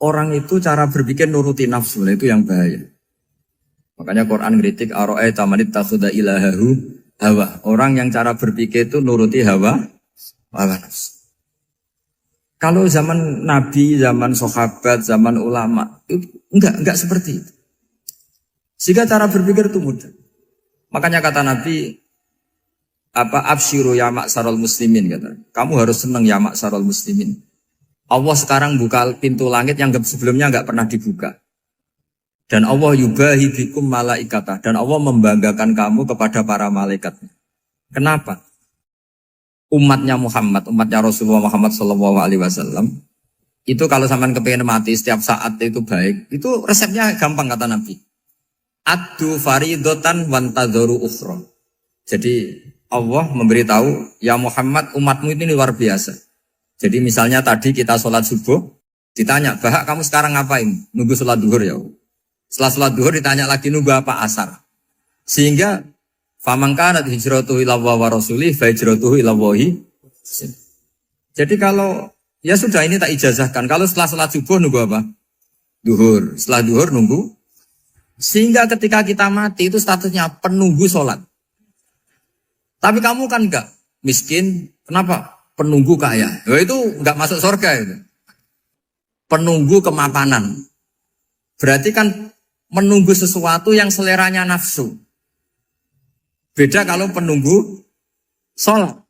orang itu cara berpikir nuruti nafsu, nah itu yang bahaya. Makanya Quran ngeritik ara'aita man ittakhadha ilahahu hawa. Orang yang cara berpikir itu nuruti hawa nafsu. Kalau zaman Nabi, zaman sahabat, zaman ulama itu enggak seperti itu. Sehingga cara berpikir itu mudah. Makanya kata Nabi absyiru ya ma'sarul muslimin kata. Kamu harus senang ya ma'sarul muslimin. Allah sekarang buka pintu langit yang sebelumnya enggak pernah dibuka. Dan Allah yubahi bikum malaikatah. Dan Allah membanggakan kamu kepada para malaikat. Kenapa? Umatnya Muhammad, umatnya Rasulullah Muhammad SAW, itu kalau sampean kepengen mati setiap saat itu baik, itu resepnya gampang kata Nabi. Addu faridotan wantadzoru ukhra. Jadi Allah memberitahu, ya Muhammad umatmu ini luar biasa. Jadi misalnya tadi kita sholat subuh, ditanya, Bahak kamu sekarang ngapain? Nunggu sholat duhur ya. Setelah sholat duhur ditanya lagi nunggu apa asar. Sehingga faman kanat hijratuhu ila Allah wa rasulih fa hijratuhu ila Allah. Jadi kalau ya sudah ini tak ijazahkan. Kalau setelah sholat subuh nunggu apa? Duhur. Setelah duhur nunggu. Sehingga ketika kita mati itu statusnya penunggu sholat. Tapi kamu kan enggak miskin. Kenapa? Penunggu kaya. Ya itu enggak masuk surga itu. Penunggu kemapanan. Berarti kan menunggu sesuatu yang seleranya nafsu. Beda kalau penunggu sholat.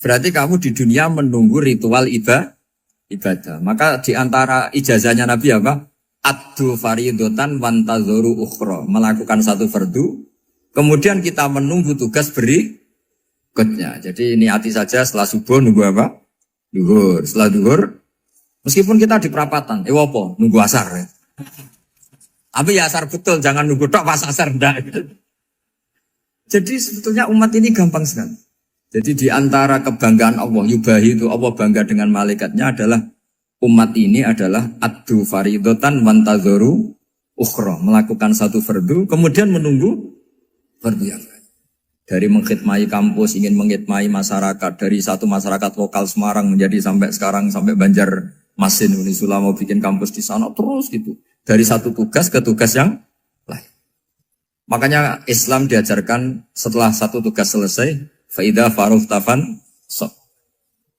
Berarti kamu di dunia menunggu ritual ibadah. Maka di antara ijazahnya Nabi apa? Addu faridotan wantadzoru ukhra. Melakukan satu fardu. Kemudian kita menunggu tugas berikutnya. Jadi niati saja setelah subuh nunggu apa? Duhur. Setelah duhur, meskipun kita di perapatan. Apa? Nunggu asar ya. Tapi ya asar betul, jangan nunggu tok pas asar ndak. Jadi sebetulnya umat ini gampang sekali. Jadi di antara kebanggaan Allah, yubahi itu Allah bangga dengan malaikatnya adalah umat ini adalah addu faridotan wantadzoru ukhra, melakukan satu fardu kemudian menunggu fardu yang lain. Dari mengkhidmati kampus, ingin mengkhidmati masyarakat, dari satu masyarakat lokal Semarang menjadi sampai sekarang sampai Banjarmasin, Unisula mau bikin kampus di sana terus gitu. Dari satu tugas ke tugas yang lain. Makanya Islam diajarkan setelah satu tugas selesai, faida faruhtafan sok.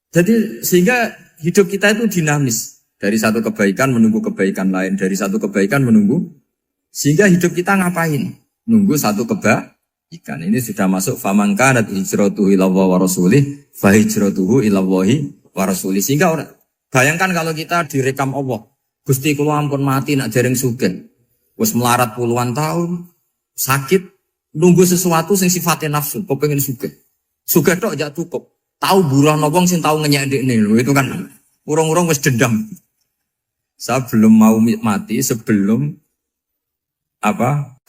Jadi sehingga hidup kita itu dinamis. Dari satu kebaikan menunggu kebaikan lain, dari satu kebaikan menunggu. Sehingga hidup kita ngapain? Nunggu satu kebaikan. Ini sudah masuk faman kanat hijratuhu ila Allah wa rasulih, fa hijratuhu ila Allah wa rasulih. Sehingga bayangkan kalau kita direkam Allah. Gusti kula ampun mati nak dereng sugih. Wis melarat puluhan tahun, sakit, nunggu sesuatu sing sifatnya nafsu, kepengin sugih. Sugih tok jak cukup. Tahu buruh wong sing tahu ngenyek ndekne lho, itu kan urung-urung wis dendam. Saya belum mau mati sebelum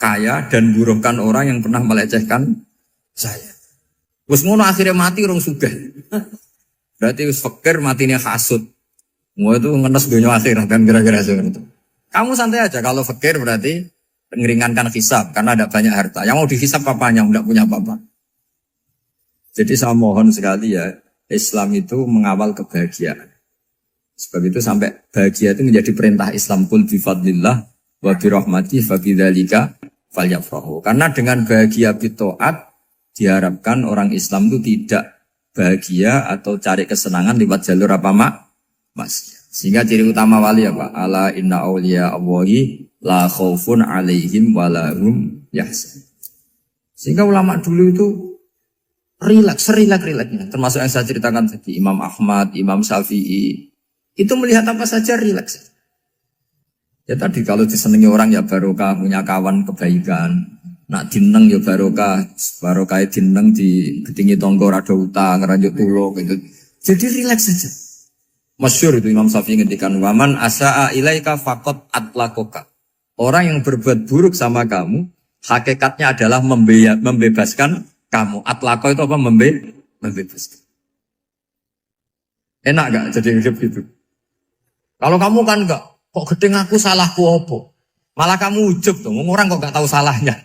kaya dan buruhkan orang yang pernah melecehkan saya. Wis ngono akhirnya mati urung sugih. Berarti wis fakir matine hasud. Mau itu ngenes dunia akhirat kan kira-kira seperti itu. Kamu santai aja kalau fakir berarti meringankan hisab karena ada banyak harta. Yang mau dihisab papanya enggak punya apa-apa. Jadi saya mohon sekali ya, Islam itu mengawal kebahagiaan. Sebab itu sampai bahagia itu menjadi perintah Islam, qul bi fadlillah wa bi rahmatihi fa bidzalika falyafrahu. Karena dengan bahagia bi taat diharapkan orang Islam itu tidak bahagia atau cari kesenangan lewat jalur apa Mas. Sehingga ciri utama wali apa? Ala inna awliya Allahi la khaufun alaihim walahum yahzanun. Sehingga ulama dulu itu rileks-rileksnya. Termasuk yang saya ceritakan tadi, Imam Ahmad, Imam Syafi'i. Itu melihat apa saja rileks. Ya tadi kalau disenangi orang ya barokah, punya kawan kebaikan. Nak dineng ya barokah dineng di gedingi tonggo rada utang, ngeranjuk tulo gitu. Jadi rileks saja. Masyhur itu Imam Syafi'i ngendikan waman asa'a ilaika faqat atlakoka. Orang yang berbuat buruk sama kamu, hakikatnya adalah membebaskan kamu. Atlako itu apa? Membebaskan. Enak gak jadi hidup gitu? Kalau kamu kan enggak, kok gedeng aku salahku apa? Malah kamu ujub tuh, orang kok gak tahu salahnya.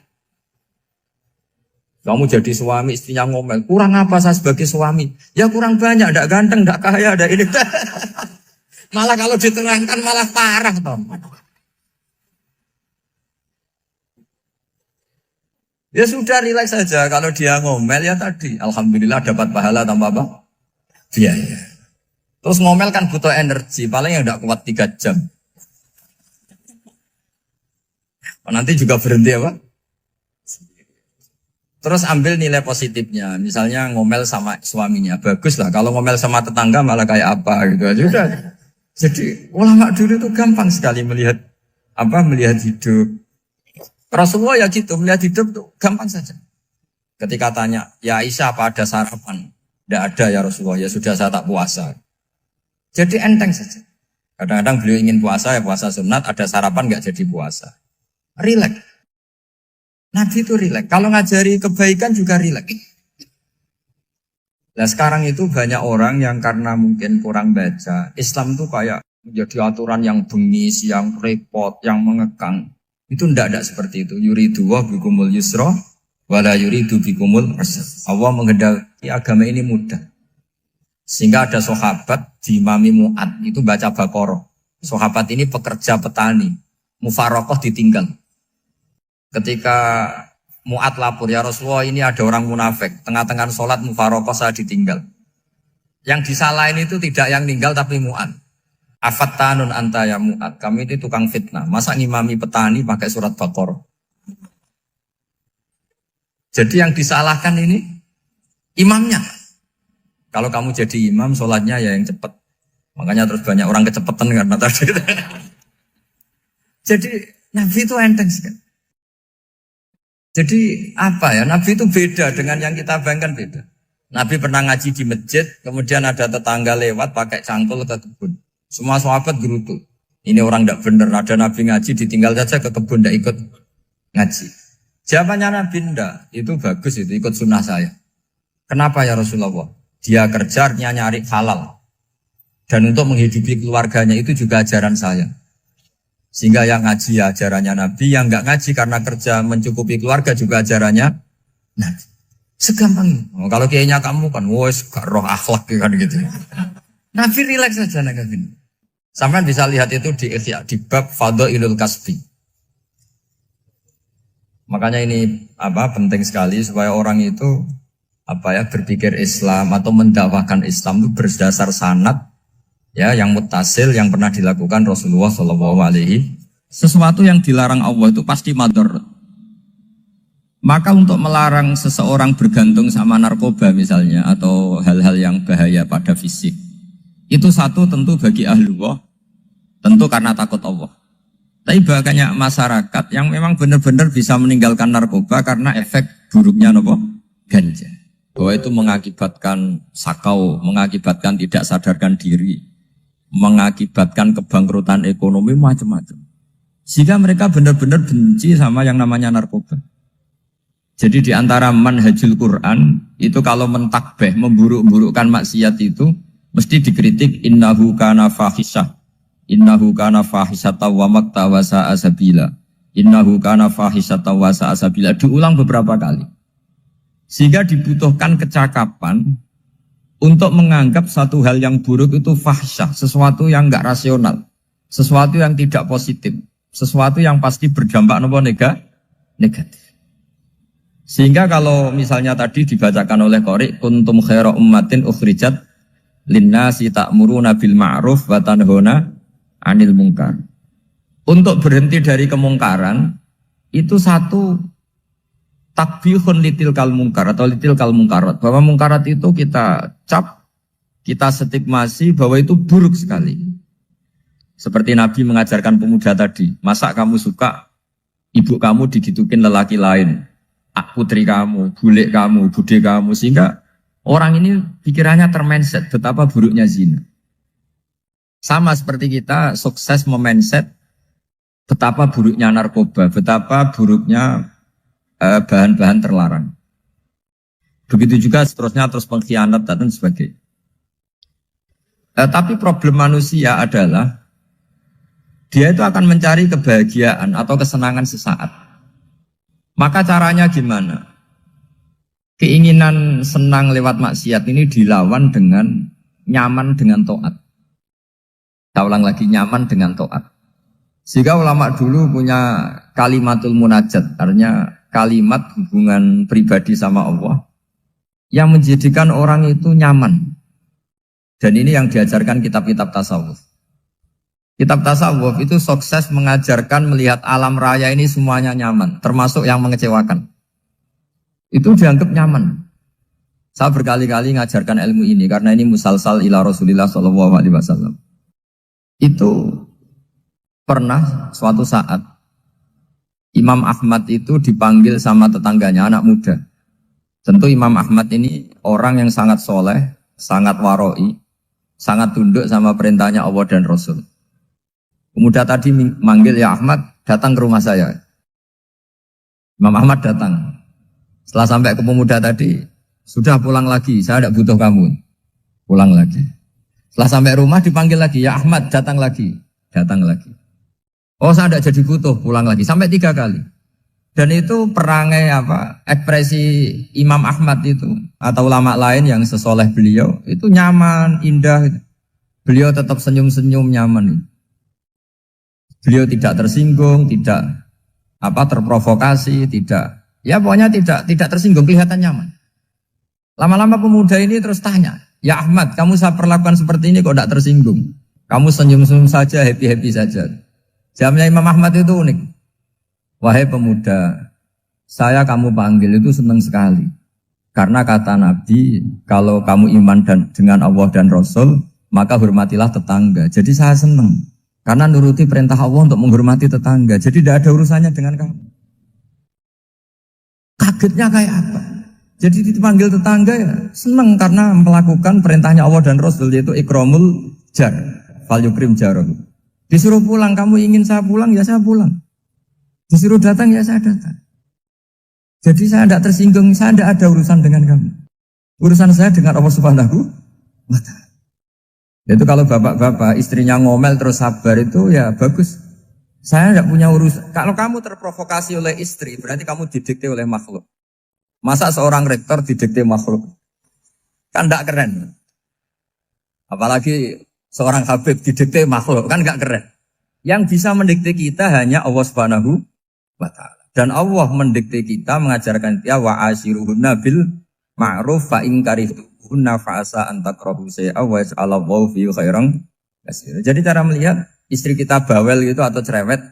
Kamu jadi suami, istrinya ngomel, kurang apa saya sebagai suami? Ya kurang banyak, enggak ganteng, enggak kaya, enggak ini. Malah kalau diterangkan malah parah toh. Ya sudah rileks saja. Kalau dia ngomel ya tadi, alhamdulillah dapat pahala tanpa apa? Biaya. Terus ngomel kan butuh energi, paling yang tidak kuat 3 jam. Nanti juga berhenti apa? Terus ambil nilai positifnya. Misalnya ngomel sama suaminya, bagus lah. Kalau ngomel sama tetangga malah kayak apa gitu aja udah. Jadi ulama dulu itu gampang sekali melihat melihat hidup. Rasulullah ya gitu, melihat hidup tuh gampang saja. Ketika tanya, ya Aisyah apa ada sarapan? Tidak ada ya Rasulullah, ya sudah saya tak puasa. Jadi enteng saja. Kadang-kadang beliau ingin puasa, ya puasa sunat, ada sarapan nggak jadi puasa. Rileks. Nabi itu rileks. Kalau ngajari kebaikan juga rileks. Nah sekarang itu banyak orang yang karena mungkin kurang baca, Islam itu kayak menjadi aturan yang bengis, yang repot, yang mengekang. Itu tidak seperti itu. Yuridu wa bikumul yusra wala yuridu bikumul usra. Allah menghendaki agama ini mudah. Sehingga ada sahabat di Imami Mu'ad itu baca Baqarah. Sahabat ini pekerja petani. Mufarokoh ditinggal. Ketika Mu'ad lapor, ya Rasulullah ini ada orang munafik. Tengah-tengah sholat mufarokoh saya ditinggal. Yang disalahin itu tidak yang tinggal tapi Mu'ad. Afattanun anta ya Mu'ad. Kami itu tukang fitnah. Masa ngimami petani pakai surat Baqarah? Jadi yang disalahkan ini imamnya. Kalau kamu jadi imam, sholatnya ya yang cepat. Makanya terus banyak orang kecepatan karena tadi. Jadi Nabi itu enteng sekali. Jadi apa ya? Nabi itu beda dengan yang kita bayangkan beda. Nabi pernah ngaji di masjid, kemudian ada tetangga lewat pakai cangkul ke kebun. Semua sahabat gerutu. Ini orang tidak benar. Ada Nabi ngaji ditinggal saja ke kebun, tidak ikut ngaji. Jawabannya Nabi tidak. Itu bagus itu ikut sunnah saya. Kenapa ya Rasulullah? Dia kerjanya nyari halal. Dan untuk menghidupi keluarganya itu juga ajaran saya. Sehingga yang ngaji ya ajarannya Nabi, yang nggak ngaji karena kerja mencukupi keluarga juga ajarannya Nabi. Segampang itu. Oh, kalau kayaknya kamu kan, wes gak roh akhlak kan gitu. Nabi rileks saja Nabi. Sampai bisa lihat itu di bab Fadhailul Kasbi. Makanya ini penting sekali supaya orang itu berpikir Islam atau mendakwakan Islam itu berdasar sanad ya yang muttasil yang pernah dilakukan Rasulullah SAW. Sesuatu yang dilarang Allah itu pasti madhar. Maka untuk melarang seseorang bergantung sama narkoba misalnya atau hal-hal yang bahaya pada fisik, itu satu tentu bagi ahlullah, tentu karena takut Allah. Tapi banyak masyarakat yang memang benar-benar bisa meninggalkan narkoba karena efek buruknya ganja. Bahwa itu mengakibatkan sakau, mengakibatkan tidak sadarkan diri, mengakibatkan kebangkrutan ekonomi macam-macam. Sehingga mereka benar-benar benci sama yang namanya narkoba. Jadi di antara manhajul Quran itu kalau mentakbih, memburuk-burukkan maksiat itu mesti dikritik innahu kana fahisyah. Innahu kana fahisyata wa maqta wa sa'a sabila. Innahu kana fahisyata wa sa'a sabila. Diulang beberapa kali. Sehingga dibutuhkan kecakapan untuk menganggap satu hal yang buruk itu fahsyah, sesuatu yang enggak rasional, sesuatu yang tidak positif, sesuatu yang pasti berdampak negatif. Sehingga kalau misalnya tadi dibacakan oleh Qori, kuntum khaira ummatin ukhrijat linnasi ta'muruna bil ma'ruf wa tanhauna 'anil munkar. Untuk berhenti dari kemungkaran itu satu takbihun litilkal munkar atau litilkal munkarat, bahwa munkarat itu kita cap, kita stigmasi bahwa itu buruk sekali. Seperti Nabi mengajarkan pemuda tadi, masa kamu suka ibu kamu digitukin lelaki lain, putri kamu, bule kamu, bude kamu, sehingga orang ini pikirannya termindset betapa buruknya zina. Sama seperti kita sukses memindset betapa buruknya narkoba, betapa buruknya bahan-bahan terlarang. Begitu juga seterusnya terus pengkhianat dan sebagainya. Tapi problem manusia adalah dia itu akan mencari kebahagiaan atau kesenangan sesaat. Maka caranya gimana? Keinginan senang lewat maksiat ini dilawan dengan nyaman dengan taat. Saya ulang lagi, nyaman dengan taat. Sehingga ulama dulu punya kalimatul munajat, artinya kalimat hubungan pribadi sama Allah yang menjadikan orang itu nyaman. Dan ini yang diajarkan kitab-kitab tasawuf. Kitab tasawuf itu sukses mengajarkan melihat alam raya ini semuanya nyaman, termasuk yang mengecewakan. Itu dianggap nyaman. Saya berkali-kali mengajarkan ilmu ini karena ini musalsal ila Rasulillah SAW. Itu pernah suatu saat Imam Ahmad itu dipanggil sama tetangganya, anak muda. Tentu Imam Ahmad ini orang yang sangat soleh, sangat waroi, sangat tunduk sama perintahnya Allah dan Rasul. Pemuda tadi manggil, ya Ahmad, datang ke rumah saya. Imam Ahmad datang. Setelah sampai ke pemuda tadi, sudah pulang lagi, saya tidak butuh kamu. Pulang lagi. Setelah sampai rumah dipanggil lagi, ya Ahmad, datang lagi. Datang lagi. Oh, saya tidak jadi butuh, pulang lagi. Sampai 3 kali. Dan itu perangai ekspresi Imam Ahmad itu atau ulama lain yang sesoleh beliau itu nyaman, indah. Beliau tetap senyum-senyum nyaman. Beliau tidak tersinggung, tidak terprovokasi, tidak. Ya pokoknya tidak tersinggung, kelihatan nyaman. Lama-lama pemuda ini terus tanya, ya Ahmad, kamu saya perlakukan seperti ini kok tidak tersinggung? Kamu senyum-senyum saja, happy-happy saja. Jawabnya Imam Ahmad itu unik. Wahai pemuda, saya kamu panggil itu senang sekali. Karena kata Nabi, kalau kamu iman dengan Allah dan Rasul, maka hormatilah tetangga. Jadi saya senang. Karena nuruti perintah Allah untuk menghormati tetangga. Jadi tidak ada urusannya dengan kamu. Kagetnya kayak apa? Jadi dipanggil tetangga ya senang karena melakukan perintahnya Allah dan Rasul, yaitu ikramul jar, fal yukrim jarum. Disuruh pulang, kamu ingin saya pulang, ya saya pulang. Disuruh datang, ya saya datang. Jadi saya tidak tersinggung, saya tidak ada urusan dengan kamu. Urusan saya dengan Allah Subhanahu wa Ta'ala. Itu kalau bapak-bapak istrinya ngomel terus sabar itu ya bagus. Saya tidak punya urusan. Kalau kamu terprovokasi oleh istri, berarti kamu didikte oleh makhluk. Masa seorang rektor didikte makhluk? Kan tidak keren. Apalagi seorang Habib didikte makhluk, kan tidak keren. Yang bisa mendikte kita hanya Allah Subhanahu wa Ta'ala. Dan Allah mendikte kita, mengajarkan kita wa ashiruhunna bil ma'ruf fa in karihtunna fa asa an takrahu shay'an wa yaj'alallahu fi khairan katsira. Jadi cara melihat istri kita bawel gitu atau cerewet,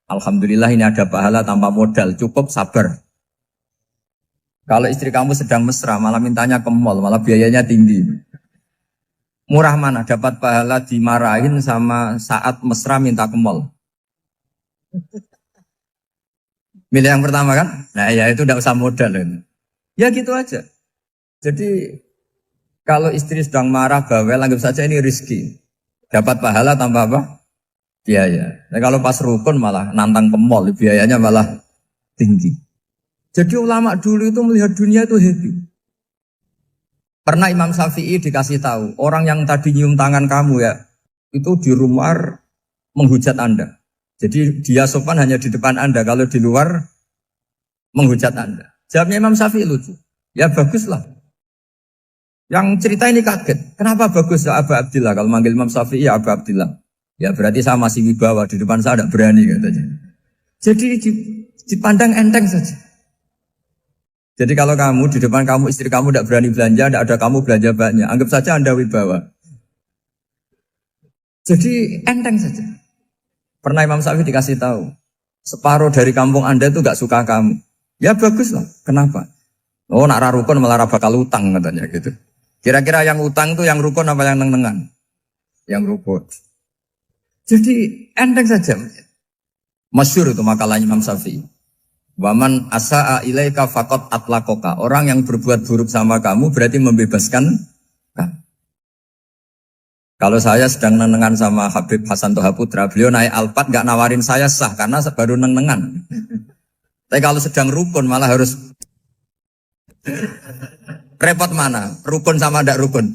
alhamdulillah ini ada pahala tanpa modal, cukup sabar. Kalau istri kamu sedang mesra, malah mintanya ke mall, malah biayanya tinggi. Murah mana? Dapat pahala dimarahin sama saat mesra minta ke mall. Milih yang pertama kan? Nah ya itu tidak usah modal. Ya gitu aja. Jadi kalau istri sedang marah, bawel, anggap saja ini rezeki. Dapat pahala tanpa apa? Biaya. Nah, kalau pas rukun malah nantang ke mall, biayanya malah tinggi. Jadi ulama dulu itu melihat dunia itu happy. Pernah Imam Syafi'i dikasih tahu, orang yang tadi nyium tangan kamu ya, itu di rumah menghujat Anda. Jadi dia sopan hanya di depan Anda, kalau di luar menghujat Anda. Jawabnya Imam Syafi'i lucu. Ya baguslah. Yang cerita ini kaget. Kenapa bagus ya Aba Abdillah? Kalau manggil Imam Syafi'i ya Aba Abdillah. Ya berarti saya masih wibawa, di depan saya tidak berani katanya. Jadi dipandang enteng saja. Jadi kalau kamu di depan kamu istri kamu tidak berani belanja, tidak ada kamu belanja banyak, anggap saja Anda wibawa. Jadi enteng saja. Pernah Imam Syafi'i dikasih tahu, separuh dari kampung Anda itu gak suka kamu. Ya bagus lah. Kenapa? Oh nak rukun malah bakal utang katanya gitu. Kira-kira yang utang itu yang rukun apa yang neng-nengan? Yang rukun. Jadi enteng saja. Masyhur itu makalahnya Imam Syafi'i. Waman asa'a ilaika faqad atlaqaka. Orang yang berbuat buruk sama kamu berarti membebaskan kamu. Kalau saya sedang nenengan sama Habib Hasan Toha Putra, beliau naik Alphard gak nawarin saya sah karena baru nenengan. Tapi kalau sedang rukun malah harus repot mana? Rukun sama ndak rukun?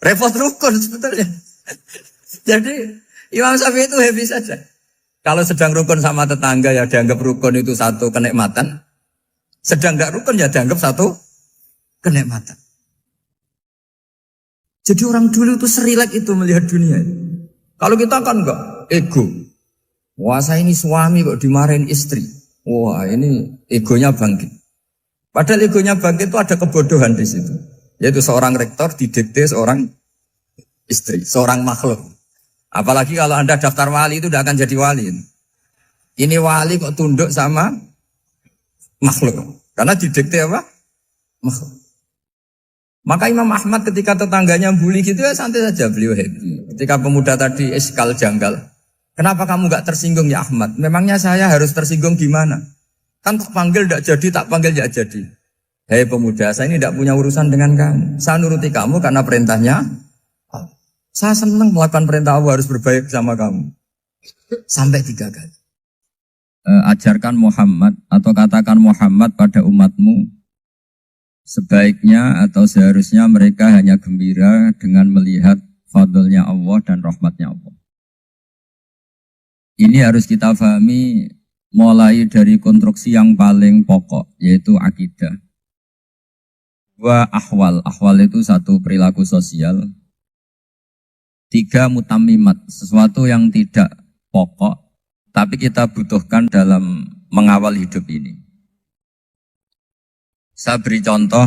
Repot rukun sebetulnya. Jadi Imam Syafi'i itu happy saja. Kalau sedang rukun sama tetangga ya dianggap rukun itu satu kenikmatan. Sedang tidak rukun ya dianggap satu kenikmatan. Jadi orang dulu itu serilek itu melihat dunia. Kalau kita kan enggak, ego. Wah saya ini suami kok dimarahin istri. Wah ini egonya bangkit. Padahal egonya bangkit itu ada kebodohan di situ. Yaitu seorang rektor didikte seorang istri, seorang makhluk. Apalagi kalau Anda daftar wali itu tidak akan jadi wali. Ini wali kok tunduk sama makhluk. Karena didikte apa? Makhluk. Maka Imam Ahmad ketika tetangganya bully gitu ya santai saja, beliau happy. Ketika pemuda tadi eskal janggal, kenapa kamu gak tersinggung ya Ahmad? Memangnya saya harus tersinggung gimana? Kan tak panggil tidak jadi, tak panggil tidak jadi. Hei pemuda, saya ini tidak punya urusan dengan kamu. Saya nuruti kamu karena perintahnya. Saya senang melakukan perintah Allah, harus berbaik sama kamu. Sampai 3 kali. Ajarkan Muhammad atau katakan Muhammad pada umatmu. Sebaiknya atau seharusnya mereka hanya gembira dengan melihat fadlnya Allah dan rahmatnya Allah. Ini harus kita pahami mulai dari konstruksi yang paling pokok, yaitu akidah. 2 ahwal. Ahwal itu 1 perilaku sosial. 3 mutammimat, sesuatu yang tidak pokok, tapi kita butuhkan dalam mengawal hidup ini. Saya beri contoh,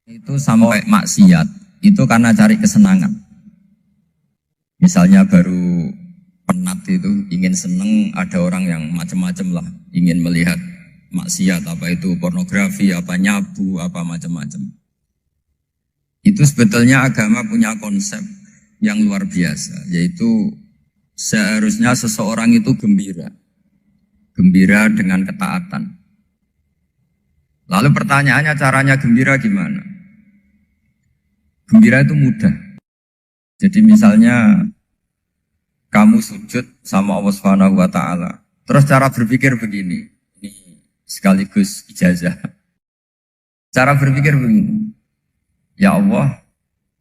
itu sampai maksiat, itu karena cari kesenangan. Misalnya baru penat itu, ingin seneng, ada orang yang macam-macam lah, ingin melihat maksiat, apa itu pornografi, apa nyabu, apa macam-macam. Itu sebetulnya agama punya konsep yang luar biasa, yaitu seharusnya seseorang itu gembira. Gembira dengan ketaatan. Lalu pertanyaannya caranya gembira gimana? Gembira itu mudah. Jadi misalnya kamu sujud sama Allah Subhanahu wa taala. Terus cara berpikir begini. Ini sekaligus ijazah. Cara berpikir begini. Ya Allah,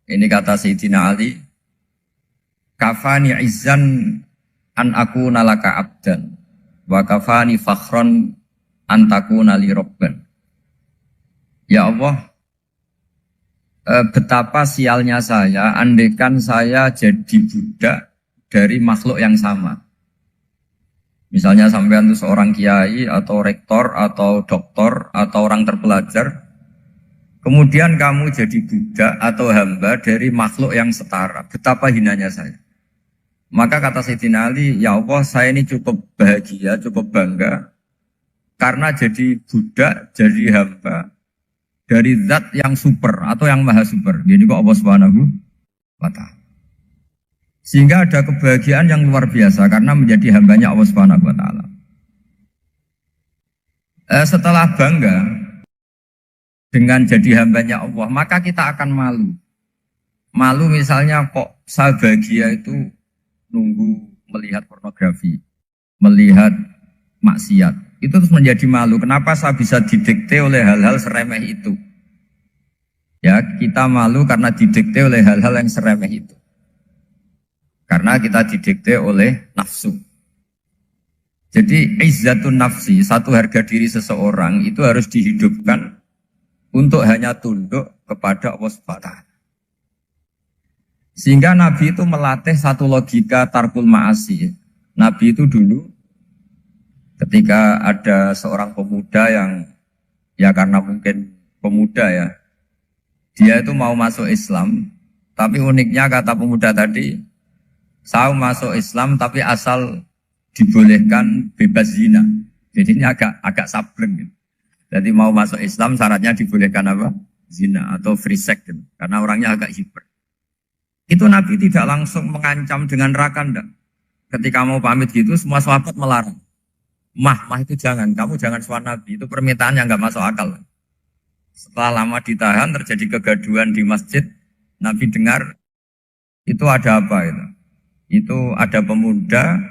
ini kata Sayyidina Ali, kafani izzan an akuna laka abdan wa kafani fakhron an takuna li rabban. Ya Allah, betapa sialnya saya, andaikan saya jadi budak dari makhluk yang sama. Misalnya sampean itu seorang kiai atau rektor atau doktor atau orang terpelajar, kemudian kamu jadi budak atau hamba dari makhluk yang setara. Betapa hinanya saya. Maka kata Sayyidina Ali, ya Allah saya ini cukup bahagia, cukup bangga, karena jadi budak, jadi hamba, dari zat yang super atau yang maha super. Jadi kok Allah Subhanahu wa ta'ala. Sehingga ada kebahagiaan yang luar biasa karena menjadi hambanya Allah Subhanahu wa ta'ala. Setelah bangga dengan jadi hambanya Allah, maka kita akan malu. Malu misalnya kok saya bahagia itu nunggu melihat pornografi, melihat maksiat. Itu terus menjadi malu. Kenapa saya bisa didikte oleh hal-hal seremeh itu? Ya, kita malu karena didikte oleh hal-hal yang seremeh itu. Karena kita didikte oleh nafsu. Jadi, izzatun nafsi, satu harga diri seseorang itu harus dihidupkan untuk hanya tunduk kepada Allah Subhanahu wa ta'ala. Sehingga Nabi itu melatih satu logika tarkul ma'asi. Nabi itu dulu ketika ada seorang pemuda yang, ya karena mungkin pemuda ya, dia itu mau masuk Islam, tapi uniknya kata pemuda tadi, saya masuk Islam tapi asal dibolehkan bebas zina. Jadi ini agak sableng gitu. Jadi mau masuk Islam syaratnya dibolehkan apa? Zina atau free sex gitu. Karena orangnya agak hiper. Itu Nabi tidak langsung mengancam dengan neraka enggak. Ketika mau pamit gitu semua sahabat melarang. Mah itu jangan, kamu jangan suan Nabi, itu permintaan yang nggak masuk akal. Setelah lama ditahan, terjadi kegaduhan di masjid, Nabi dengar, itu ada apa itu? Itu ada pemuda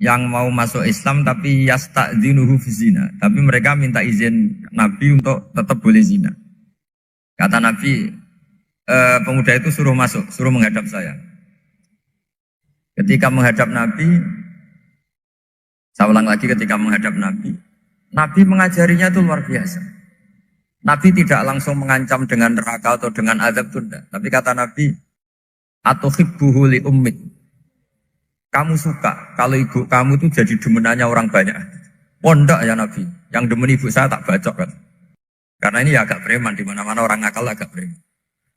yang mau masuk Islam tapi yasta'dzinuhu fi zina. Tapi mereka minta izin Nabi untuk tetap boleh zina. Kata Nabi, pemuda itu suruh masuk, suruh menghadap saya. Ketika menghadap Nabi, saya ulang lagi ketika menghadap Nabi, Nabi mengajarinya itu luar biasa. Nabi tidak langsung mengancam dengan neraka atau dengan azab tunda. Tapi kata Nabi, atuhibbuhu li ummik. Kamu suka kalau ibu kamu itu jadi demenannya orang banyak. Oh enggak ya Nabi, yang demen ibu saya tak bacok kan. Karena ini ya agak preman, di mana-mana orang nakal agak preman.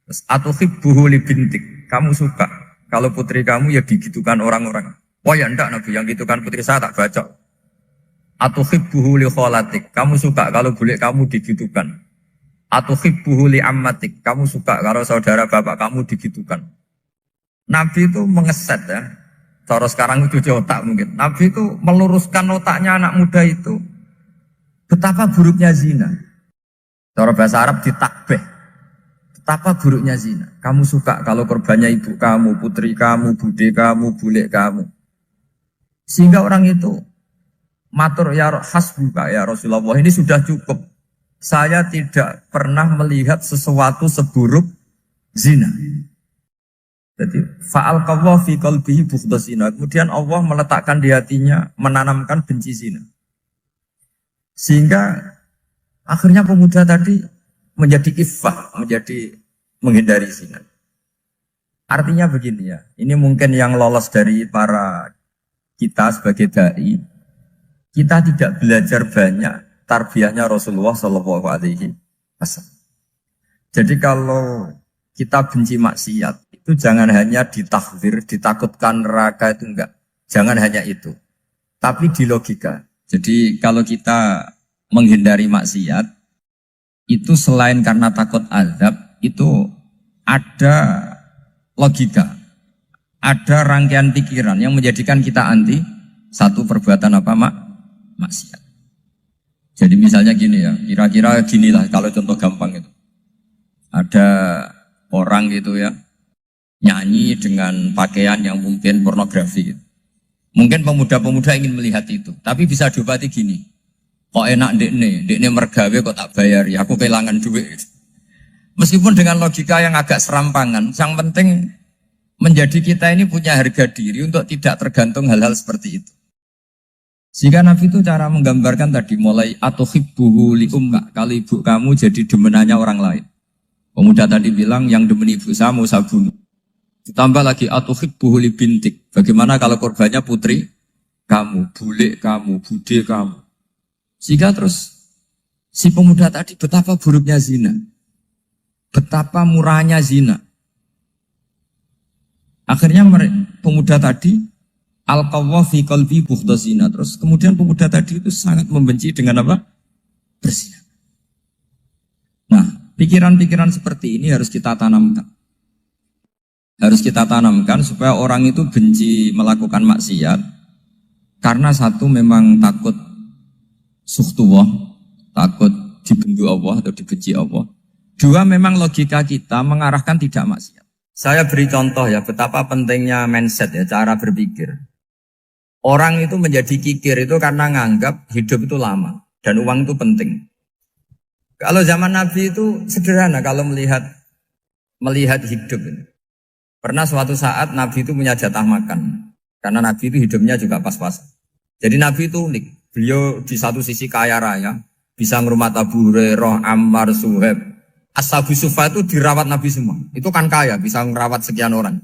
Terus atuhibbuhu li bintik. Kamu suka kalau putri kamu ya digitukan orang-orang. Oh ya enggak Nabi, yang gitukan putri saya tak bacok. Atuhibbuhu li kholatik. Kamu suka kalau bule kamu digitukan. Atuhibbuhu li ammatik. Kamu suka kalau saudara bapak kamu digitukan. Nabi itu mengeset ya. Cara sekarang itu otak mungkin. Nabi itu meluruskan otaknya anak muda itu. Betapa buruknya zina. Cara bahasa Arab ditakbih. Betapa buruknya zina. Kamu suka kalau korbannya ibu kamu, putri kamu, bude kamu, bule kamu. Sehingga orang itu matur ya hasbuka ya Rasulullah, ini sudah cukup. Saya tidak pernah melihat sesuatu seburuk zina. Jadi fa'alqallahu fi qalbihi bughdha zina. Kemudian Allah meletakkan di hatinya, menanamkan benci zina. Sehingga akhirnya pemuda tadi menjadi iffah, menjadi menghindari zina. Artinya begini ya, ini mungkin yang lolos dari para kita sebagai dai, kita tidak belajar banyak tarbiyahnya Rasulullah Shallallahu Alaihi Wasallam. Jadi kalau kita benci maksiat, itu jangan hanya ditakhzir, ditakutkan neraka itu enggak. Jangan hanya itu. Tapi di logika. Jadi kalau kita menghindari maksiat, itu selain karena takut azab, itu ada logika. Ada rangkaian pikiran yang menjadikan kita anti satu perbuatan apa maksiat. Jadi misalnya gini ya, kira-kira ginilah kalau contoh gampang itu. Ada orang gitu ya, nyanyi dengan pakaian yang mungkin pornografi gitu. Mungkin pemuda-pemuda ingin melihat itu, tapi bisa diobati gini. Kok enak dekne mergawe kok tak bayar ya, aku kehilangan duit. Meskipun dengan logika yang agak serampangan, yang penting menjadi kita ini punya harga diri untuk tidak tergantung hal-hal seperti itu. Jika Nabi itu cara menggambarkan tadi mulai atuhibbuhu li ummik, kalau ibu kamu jadi demenannya orang lain. Pemuda tadi bilang yang demen ibu saya mau saya bunuh. Ditambah lagi atuhibbuhu li bintik. Bagaimana kalau korbannya putri kamu, bule kamu, bude kamu. Sehingga terus si pemuda tadi betapa buruknya zina. Betapa murahnya zina. Akhirnya pemuda tadi alqawwa fi qalbi bughdha zina. Terus kemudian pemuda tadi itu sangat membenci dengan apa? Berzina. Nah, pikiran-pikiran seperti ini harus kita tanamkan. Harus kita tanamkan supaya orang itu benci melakukan maksiat. Karena satu memang takut sukhtuwah, takut dibendu Allah atau dibenci Allah. Dua memang logika kita mengarahkan tidak maksiat. Saya beri contoh ya betapa pentingnya mindset ya, cara berpikir. Orang itu menjadi kikir itu karena nganggap hidup itu lama dan uang itu penting. Kalau zaman Nabi itu sederhana kalau melihat hidup ini. Pernah suatu saat Nabi itu punya jatah makan. Karena Nabi itu hidupnya juga pas-pasan. Jadi Nabi itu unik. Beliau di satu sisi kaya raya. Bisa ngurmat Abu Hurairah, Ammar, Suhaib. Ashabu Sufa itu dirawat Nabi semua. Itu kan kaya, bisa merawat sekian orang.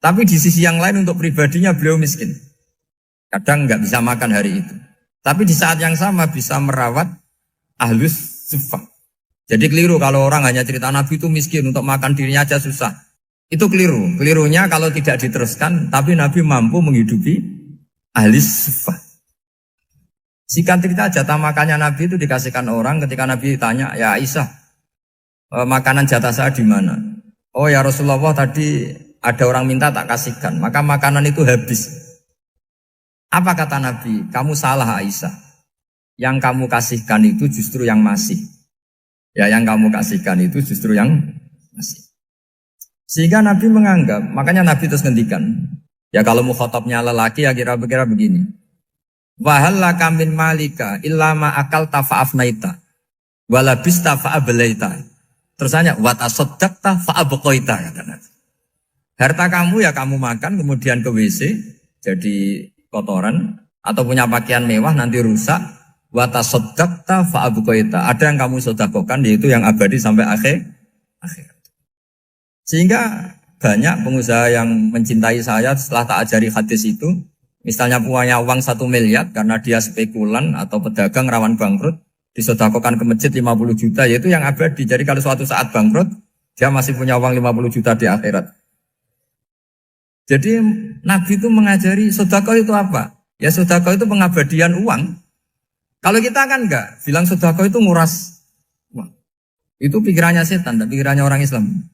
Tapi di sisi yang lain untuk pribadinya beliau miskin. Kadang nggak bisa makan hari itu. Tapi di saat yang sama bisa merawat Ahlus Sufa. Jadi keliru kalau orang hanya cerita Nabi itu miskin, untuk makan dirinya aja susah. Itu keliru. Kelirunya kalau tidak diteruskan, tapi Nabi mampu menghidupi Ahlus Sufa. Singkat cerita jatah makannya Nabi itu dikasihkan orang ketika Nabi tanya, ya Aisyah, makanan jatah saya di mana? Oh ya Rasulullah, tadi ada orang minta tak kasihkan, maka makanan itu habis. Apa kata Nabi? Kamu salah Aisyah. Yang kamu kasihkan itu justru yang masih. Ya yang kamu kasihkan itu justru yang masih. Sehingga Nabi menganggap, makanya Nabi terus ngendikan. Ya kalau mukhatabnya lelaki ya kira-kira begini. Wahallaka min malika illa ma akalta fa'afnaita walabista fa'ablaita. Terus tanya, wa tasaddaqta fa'abqaita, kata Nabi. Harta kamu ya kamu makan kemudian ke WC jadi kotoran atau punya pakaian mewah nanti rusak. Wa tasaddaqta fa'abqaita. Ada yang kamu sedekahkan yaitu yang abadi sampai akhir. Sehingga banyak pengusaha yang mencintai saya setelah tak ajari hadis itu. Misalnya punya uang 1 miliar karena dia spekulan atau pedagang rawan bangkrut, disedekahkan ke masjid 50 juta, yaitu yang abadi. Jadi kalau suatu saat bangkrut, dia masih punya uang 50 juta di akhirat. Jadi Nabi itu mengajari sedekah itu apa? Ya sedekah itu pengabadian uang. Kalau kita kan enggak, bilang sedekah itu nguras uang. Itu pikirannya setan, dan pikirannya orang Islam.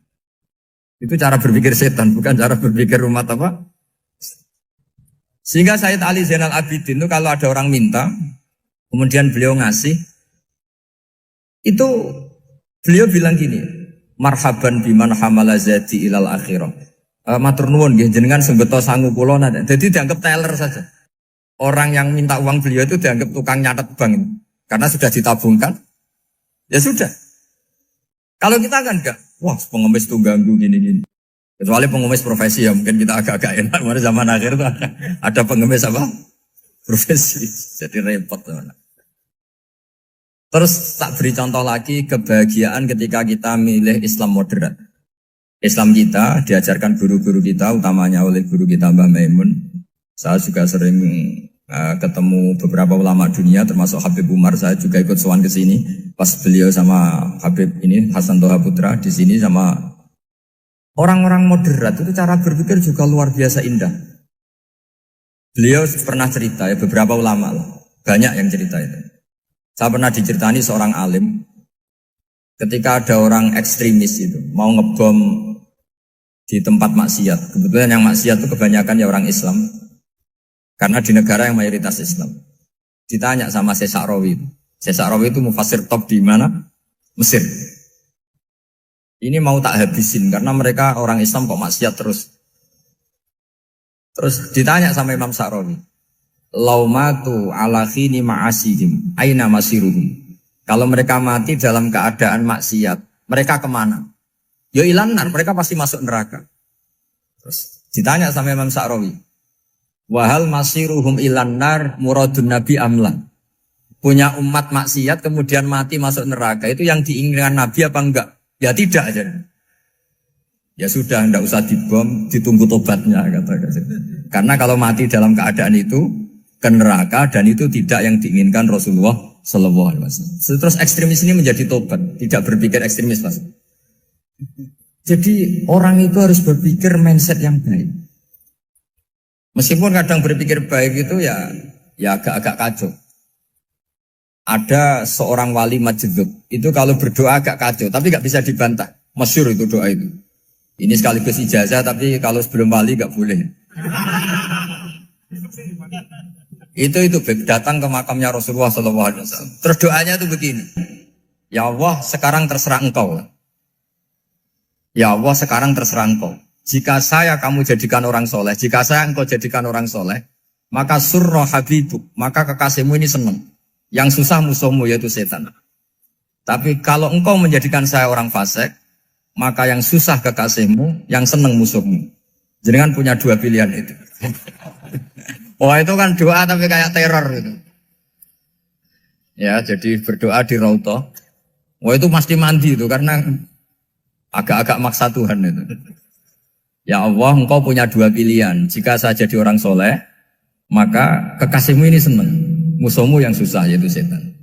Itu cara berpikir setan, bukan cara berpikir umat apa? Sehingga Sayyid Ali Zainal Abidin itu kalau ada orang minta, kemudian beliau ngasih, itu beliau bilang gini, marhaban biman hamala zati ilal akhirah. Matur nuwun nggih jenengan sembeto sangu kula nate. Jadi dianggap teller saja. Orang yang minta uang beliau itu dianggap tukang nyatet bank ini. Karena sudah ditabungkan. Ya sudah. Kalau kita kan enggak. Wah, pengemis itu ganggu gini-gini. Kecuali pengemis profesi ya. Mungkin kita agak-agak enak. Pada zaman akhir itu ada pengemis apa? Profesi. Jadi repot. Terus tak beri contoh lagi kebahagiaan ketika kita milih Islam moderat. Islam kita diajarkan guru-guru kita, utamanya oleh guru kita Mbah Maimun. Saya juga sering ketemu beberapa ulama dunia, termasuk Habib Umar. Saya juga ikut sowan ke sini pas beliau sama Habib ini Hasan Toha Putra di sini sama orang-orang moderat. Itu cara berpikir juga luar biasa indah. Beliau pernah cerita ya, beberapa ulama lah, banyak yang cerita itu. Saya pernah diceritani seorang alim ketika ada orang ekstremis itu mau ngebom di tempat maksiat. Kebetulan yang maksiat itu kebanyakan ya orang Islam. Karena di negara yang mayoritas Islam. Ditanya sama Syekh Sa'rawi. Syekh Sa'rawi itu mufassir top di mana? Mesir. Ini mau tak habisin karena mereka orang Islam kok maksiat terus. Terus ditanya sama Imam Sa'rawi. Laumatu ala khini ma'asihim aina masiruhum. Kalau mereka mati dalam keadaan maksiat, mereka kemana? Ya ilanar, mereka pasti masuk neraka. Terus ditanya sama Imam Sa'rawi. Wahal masiruhum ilanar muradun nabi amlan. Punya umat maksiat kemudian mati masuk neraka. Itu yang diinginkan Nabi apa enggak? Ya tidak aja. Ya sudah, enggak usah dibom, ditunggu tobatnya kata. Karena kalau mati dalam keadaan itu ke neraka dan itu tidak yang diinginkan Rasulullah Sallallahu Alaihi Wasallam. Terus ekstremis ini menjadi tobat, tidak berpikir ekstremis mas. Jadi orang itu harus berpikir mindset yang baik. Meskipun kadang berpikir baik itu ya agak-agak kacau. Ada seorang wali majdzub, itu kalau berdoa agak kacau, tapi gak bisa dibantah. Masyhur itu doa itu. Ini sekaligus ijazah, tapi kalau sebelum wali gak boleh. Itu datang ke makamnya Rasulullah SAW. Terus doanya itu begini. Ya Allah, sekarang terserah engkau. Ya Allah, sekarang terserah engkau. Jika saya kamu jadikan orang soleh, jika saya engkau jadikan orang soleh, maka surra habibuk, maka kekasihmu ini senang. Yang susah musuhmu yaitu setan. Tapi kalau engkau menjadikan saya orang fasik, maka yang susah kekasihmu, yang senang musuhmu. Jangan punya dua pilihan itu. Oh itu kan doa tapi kayak teror gitu. Ya jadi berdoa di Raudhah. Oh itu mesti mandi itu karena agak-agak maksa Tuhan itu. Ya Allah, engkau punya dua pilihan. Jika saya jadi orang soleh, maka kekasihmu ini senang. Musuhmu yang susah, yaitu setan.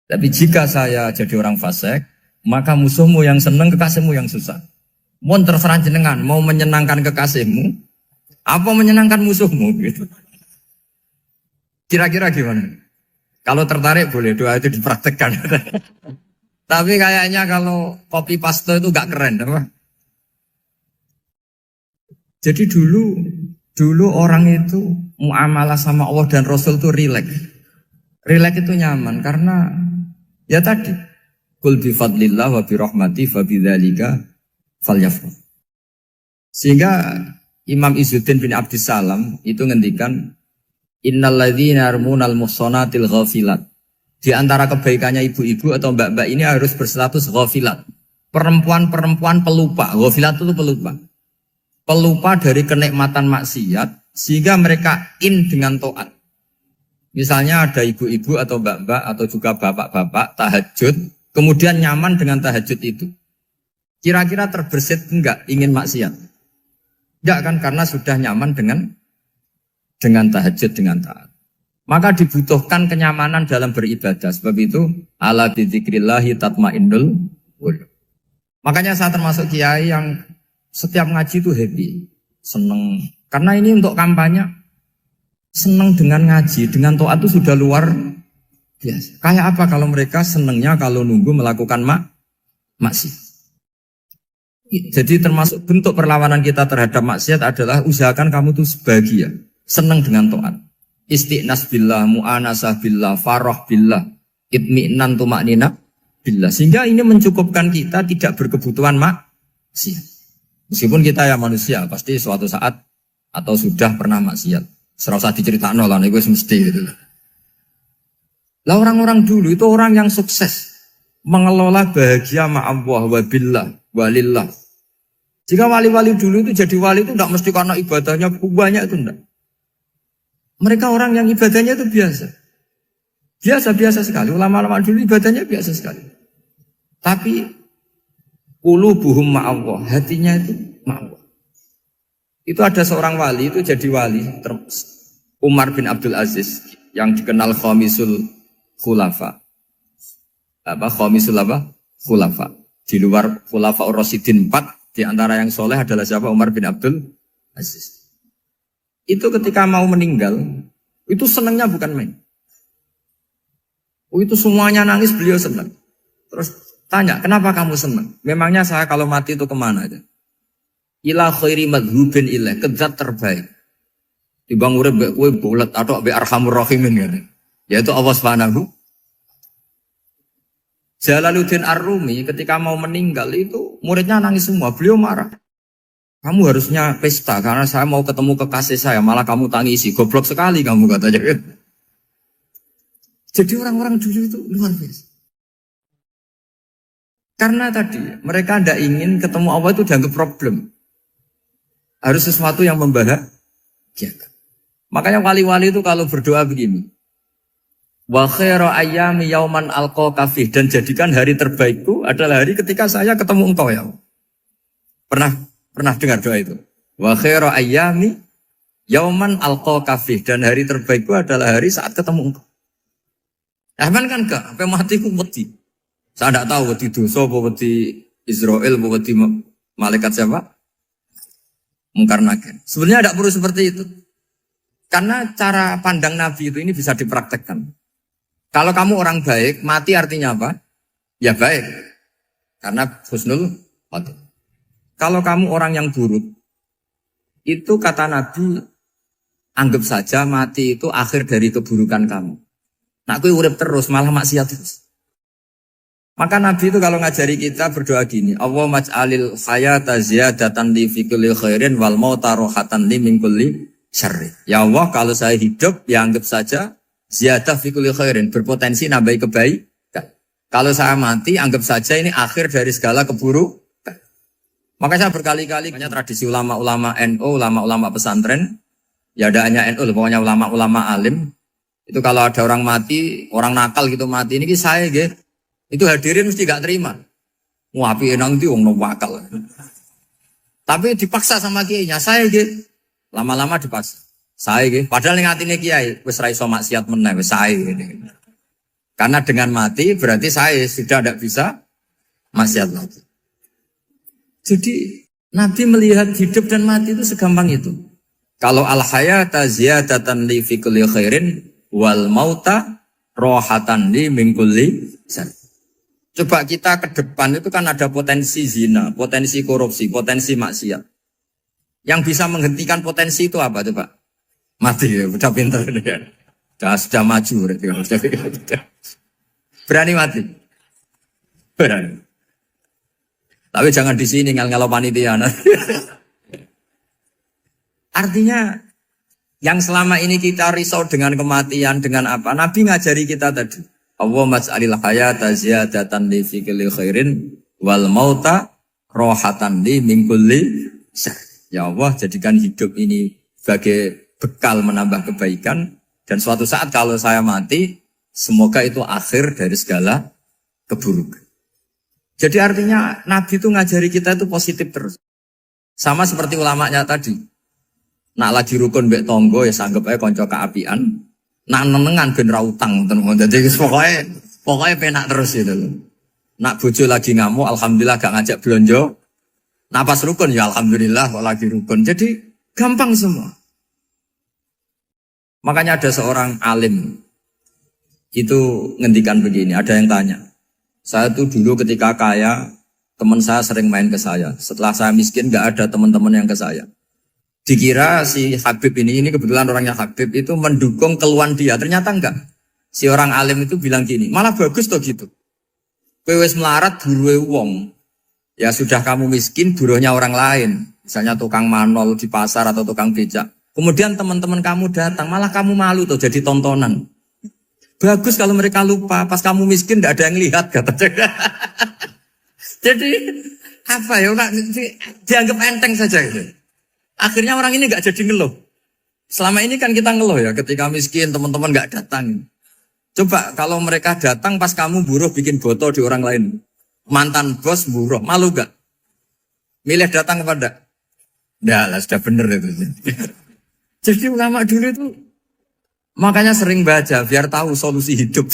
Tapi jika saya jadi orang fasik, maka musuhmu yang senang, kekasihmu yang susah. Mohon terserah jenengan, mau menyenangkan kekasihmu, apa menyenangkan musuhmu? Gitu. Kira-kira gimana? Kalau tertarik boleh doa itu dipraktekkan. Tapi kayaknya kalau copy paste itu gak keren, apa? Jadi dulu orang itu muamalah sama Allah dan Rasul itu rileks. Rileks itu nyaman karena ya tadi qul bi fadlillah wa bi rahmati fa bidzalika falyafrah. Sehingga Imam Izzuddin bin Abdissalam itu ngendikan innal ladzina yarmunal muhsanatil ghafilat. Di antara kebaikannya ibu-ibu atau mbak-mbak ini harus berstatus ghafilat. Perempuan-perempuan pelupa. Ghafilat itu pelupa. Pelupa dari kenikmatan maksiat sehingga mereka dengan taat. Misalnya ada ibu-ibu atau mbak-mbak atau juga bapak-bapak tahajud, kemudian nyaman dengan tahajud itu. Kira-kira terbersit enggak ingin maksiat? Enggak kan, karena sudah nyaman dengan tahajud, dengan taat. Maka dibutuhkan kenyamanan dalam beribadah. Sebab itu, ala bidzikrillahi tatmainnul qulub. Makanya saya termasuk kiai yang setiap ngaji itu happy, seneng. Karena ini untuk kampanye, seneng dengan ngaji, dengan taat itu sudah luar biasa. Kayak apa kalau mereka senengnya kalau nunggu melakukan maksiat. Jadi termasuk bentuk perlawanan kita terhadap maksiat adalah usahakan kamu tuh bahagia, senang dengan taat. Istiqnas billah, mu'anasah billah, farah billah, itmi'nan tumaknina billah. Sehingga ini mencukupkan kita tidak berkebutuhan maksiat. Meskipun kita ya manusia, pasti suatu saat atau sudah pernah maksiat. Serasa diceritakan lah, itu mesti gitu. Lah orang-orang dulu itu orang yang sukses mengelola bahagia ma'allah wa billah walillah. Jika wali-wali dulu itu jadi wali itu tidak mesti karena ibadahnya banyak, itu enggak. Mereka orang yang ibadahnya itu biasa. Biasa-biasa sekali. Ulama-ulama dulu ibadahnya biasa sekali. Tapi qulubuhum ma'allah, hatinya itu ma'allah. Itu ada seorang wali itu jadi wali, Umar bin Abdul Aziz yang dikenal khamisul khulafa. Khamisul khulafa. Di luar khulafa Rasyidin 4, di antara yang soleh adalah siapa? Umar bin Abdul Aziz. Itu ketika mau meninggal, itu senangnya bukan main. Itu semuanya nangis, beliau senang. Terus tanya, kenapa kamu senang? Memangnya saya kalau mati itu kemana aja? Ila khairi madhubin ilah, ke zat terbaik. Dibang urip mbek kowe bulet atau mbek arhamur rahimin kan. Yaitu Allah Subhanahu. Jalaluddin Ar-Rumi ketika mau meninggal itu muridnya nangis semua, beliau marah. Kamu harusnya pesta karena saya mau ketemu kekasih saya, malah kamu tangisi, goblok sekali kamu katanya. Jadi orang-orang dulu itu luar biasa. Karena tadi mereka tidak ingin ketemu Allah itu dianggap problem. Harus sesuatu yang membahagiakan. Makanya wali-wali itu kalau berdoa begini. Wa khairu ayyami yauman alqa fih, dan jadikan hari terbaikku adalah hari ketika saya ketemu engkau ya Allah. Pernah dengar doa itu? Wa khairu ayyami yauman alqa fih, dan hari terbaikku adalah hari saat ketemu engkau. Aman kan enggak? Sampai mati ku wedi. Saya tidak tahu wedi dosa apa wedi Israel apa wedi malaikat siapa? Mungkar nakir. Sebenarnya tidak perlu seperti itu. Karena cara pandang Nabi itu ini bisa dipraktekkan. Kalau kamu orang baik, mati artinya apa? Ya baik. Karena husnul khotimah. Kalau kamu orang yang buruk, itu kata Nabi, anggap saja mati itu akhir dari keburukan kamu. Nak kowe urip terus, malah maksiat terus. Maka Nabi itu kalau ngajari kita berdoa gini, Allah maj'alil hayata ziyadatan li fi kulli khairin wal mauta rohatan li min kulli syarri. Ya Allah, kalau saya hidup, ya anggap saja ziyadah fi kulli khairin, berpotensi nambahi kebaikan. Kalau saya mati, anggap saja ini akhir dari segala keburukan. Maka saya berkali-kali, banyak tradisi ulama-ulama NU, ulama-ulama pesantren, ya ada hanya NU, pokoknya ulama-ulama alim. Itu kalau ada orang mati, orang nakal gitu mati, ini saya gitu. Itu hadirin mesti gak terima. Wapi enang di wong wakal. Tapi dipaksa sama kiainya, saya gitu. Lama-lama dipaksa. Saya gitu. Padahal yang hatinya kiai, wis ra iso maksiat meneh, wis saya gitu. Karena dengan mati berarti saya sudah tidak bisa maksiat lagi. Jadi Nabi melihat hidup dan mati itu segampang itu. Kalau al-hayata ziyadatan li fi kulli khairin wal mauta rohatan li min kulli syarr. Coba kita ke depan itu kan ada potensi zina, potensi korupsi, potensi maksiat. Yang bisa menghentikan potensi itu apa coba? Mati ya, udah pintar ya. Sudah maju berani mati. Berani. Tapi jangan di sini ngel-ngelo panitia. Artinya yang selama ini kita risau dengan kematian, dengan apa? Nabi ngajari kita tadi. Allah mas'alil hayata ziyadatan li fi kulli khairin wal mauta rohatan li min kulli syarr. Ya Allah, jadikan hidup ini sebagai bekal menambah kebaikan, dan suatu saat kalau saya mati, semoga itu akhir dari segala keburukan. Jadi artinya Nabi itu ngajari kita itu positif terus. Sama seperti ulamanya tadi. Nak lagi rukun mbek tonggo ya sanggep ae kanca keapian. Nak nenengan ben ra utang tenan. Dadi pokoknya penak terus itu. Nak bojo lagi ngamuk alhamdulillah gak ngajak blonjo. Napas rukun ya alhamdulillah kok lagi rukun. Jadi gampang semua. Makanya ada seorang alim itu ngendikan begini, ada yang tanya. Saya tuh dulu ketika kaya, teman saya sering main ke saya. Setelah saya miskin gak ada teman-teman yang ke saya. Dikira si Habib ini kebetulan orangnya Habib itu mendukung keluhan dia. Ternyata enggak. Si orang alim itu bilang gini, malah bagus toh gitu. Kowe wis melarat buruhe wong. Ya sudah kamu miskin buruhnya orang lain. Misalnya tukang manol di pasar atau tukang becak. Kemudian teman-teman kamu datang, malah kamu malu tuh jadi tontonan. Bagus kalau mereka lupa, pas kamu miskin tidak ada yang lihat katanya. Jadi apa ya, dianggap enteng saja gitu. Akhirnya orang ini nggak jadi ngeluh. Selama ini kan kita ngeluh ya, ketika miskin teman-teman nggak datang. Coba kalau mereka datang pas kamu buruh bikin foto di orang lain, mantan bos buruh, malu gak? Milih datang kepada? Dah lah sudah bener itu. Jadi ulama dulu itu makanya sering baca biar tahu solusi hidup.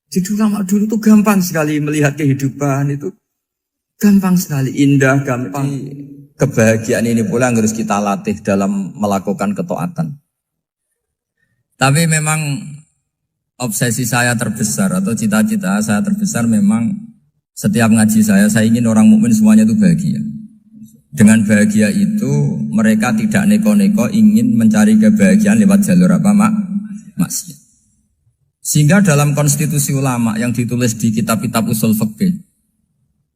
Jadi ulama dulu itu gampang sekali melihat kehidupan itu. Gampang sekali, indah, gampang. Kebahagiaan ini pula yang harus kita latih dalam melakukan ketaatan. Tapi memang obsesi saya terbesar atau cita-cita saya terbesar memang setiap ngaji saya ingin orang mukmin semuanya itu bahagia. Dengan bahagia itu mereka tidak neko-neko ingin mencari kebahagiaan lewat jalur apa maksiat. Sehingga dalam konstitusi ulama yang ditulis di kitab-kitab usul fikih,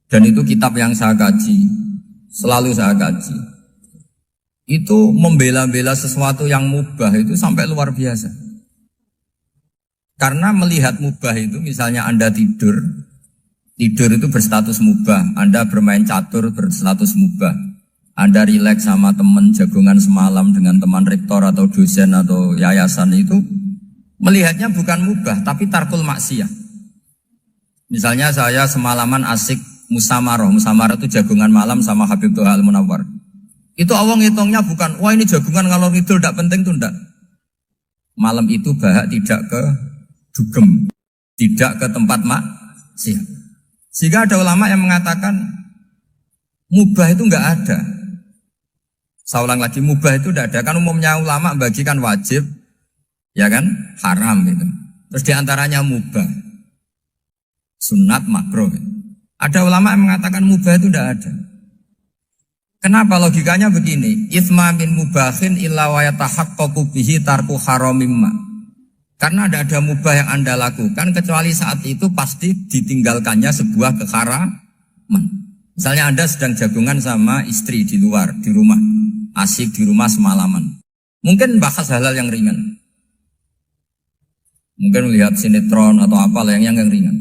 dan itu kitab yang saya kaji, selalu saya kaji, itu membela-bela sesuatu yang mubah itu sampai luar biasa. Karena melihat mubah itu, misalnya Anda tidur itu berstatus mubah, Anda bermain catur berstatus mubah, Anda rileks sama teman jagungan semalam dengan teman rektor atau dosen atau yayasan itu, melihatnya bukan mubah, tapi tarkul maksiyah. Misalnya saya semalaman asik musamarah itu jagungan malam sama Habib Toha Al-Munawwar. Itu awang hitungnya bukan, wah ini jagungan ngalor ngidul tidak penting tuh enggak. Malam itu bahak tidak ke dugem, tidak ke tempat maksiat. Sehingga ada ulama yang mengatakan mubah itu enggak ada. Saya ulang lagi, mubah itu tidak ada. Kan umumnya ulama bagikan wajib, ya kan, haram itu. Terus diantaranya mubah, sunat, makruh. Ada ulama yang mengatakan mubah itu tidak ada. Kenapa? Logikanya begini, itsma min mubahin illa wa yatahaqqaqu bihi tarku haramimma. Karena tidak ada mubah yang Anda lakukan kecuali saat itu pasti ditinggalkannya sebuah keharaman. Misalnya Anda sedang jagungan sama istri di luar, di rumah, asik di rumah semalaman. Mungkin bahas hal-hal yang ringan. Mungkin melihat sinetron atau apalah yang ringan.